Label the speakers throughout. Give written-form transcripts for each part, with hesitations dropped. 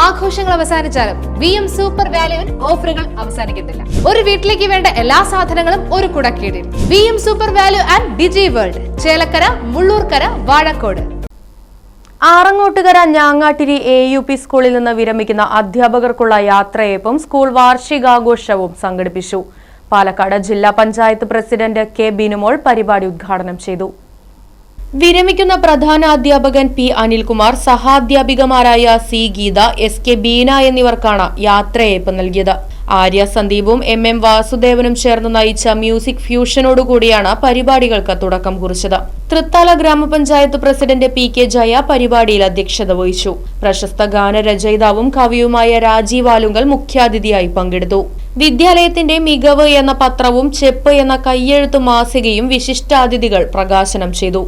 Speaker 1: ആഘോഷങ്ങൾ അവസാനിച്ചാലും VM super വാല്യുവിൽ ഓഫറുകൾ അവസാനിക്കുന്നില്ല. ഒരു വീട്ടിലേക്ക് വേണ്ട എല്ലാ സാധനങ്ങളും ഒരു കുടക്കീഴിൽ. VM super value and digi world, Chelakkara, Mullurkara, Vazhakkode.
Speaker 2: Arangottukara Njangattiri AUP സ്കൂളിൽ നിന്ന് വിരമിക്കുന്ന അധ്യാപകർക്കുള്ള യാത്രയയപ്പും സ്കൂൾ വാർഷികാഘോഷവും സംഘടിപ്പിച്ചു. പാലക്കാട് ജില്ലാ പഞ്ചായത്ത് പ്രസിഡന്റ് K ബിനുമോൾ പരിപാടി ഉദ്ഘാടനം ചെയ്തു. വിരമിക്കുന്ന പ്രധാന അധ്യാപകൻ P Anilkumar, സഹാധ്യാപികമാരായ C Geetha, SK Beena എന്നിവർക്കാണ് യാത്രയയപ്പ് നൽകിയത്. ആര്യ സന്ദീപും MM വാസുദേവനും ചേർന്ന് നയിച്ച മ്യൂസിക് ഫ്യൂഷനോടുകൂടിയാണ് പരിപാടികൾക്ക് തുടക്കം കുറിച്ചത്. തൃത്താല ഗ്രാമപഞ്ചായത്ത് പ്രസിഡന്റ് PK ജയ പരിപാടിയിൽ അധ്യക്ഷത വഹിച്ചു. പ്രശസ്ത ഗാനരചയിതാവും കവിയുമായ രാജീവ് ആലുങ്കൽ മുഖ്യാതിഥിയായി പങ്കെടുത്തു. വിദ്യാലയത്തിന്റെ മികവ് എന്ന പത്രവും ചെപ്പ് എന്ന കയ്യെഴുത്ത് മാസികയും വിശിഷ്ടാതിഥികൾ പ്രകാശനം ചെയ്തു.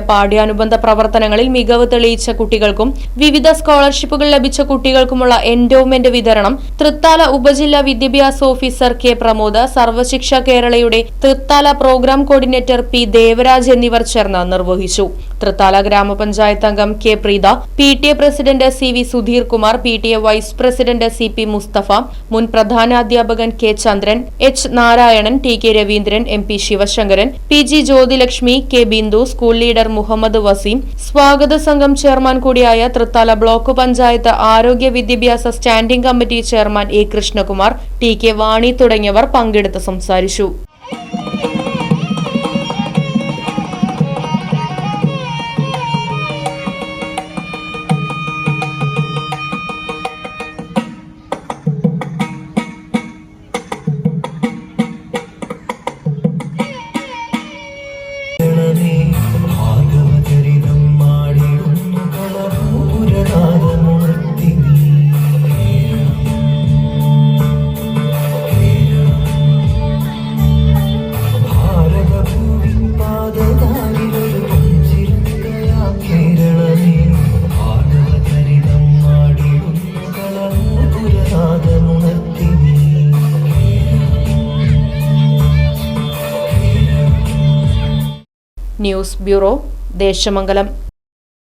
Speaker 2: പാഠ്യാനുബന്ധ പ്രവർത്തനങ്ങളിൽ മികവ് തെളിയിച്ച കുട്ടികൾക്കും വിവിധ സ്കോളർഷിപ്പുകൾ ലഭിച്ച കുട്ടികൾക്കുമുള്ള എൻഡോവ്മെന്റ് വിതരണം തൃത്താല ഉപജില്ലാ വിദ്യാഭ്യാസ ഓഫീസർ K പ്രമോദ്, സർവശിക്ഷ കേരളയുടെ Thrithala program coordinator P Devaraj എന്നിവർ ചേർന്ന് നിർവഹിച്ചു. തൃത്താല ഗ്രാമപഞ്ചായത്ത് അംഗം K Preetha, PTA president CV Sudheer Kumar, PTA vice president CP Musthafa, മുൻ പ്രധാനാധ്യാപകൻ K Chandran, H Narayanan, TK Raveendran, MP Sivasankaran, PG Jyothilakshmi, K Bindu, school leader Muhammad Waseem, സ്വാഗത സംഘം ചെയർമാൻ കൂടിയായ തൃത്താല ബ്ലോക്ക് പഞ്ചായത്ത് ആരോഗ്യ വിദ്യാഭ്യാസ standing committee chairman A Krishnakumar, TK Vani തുടങ്ങിയവർ പങ്കെടുത്ത് സംസാരിച്ചു. News bureau, Desamangalam.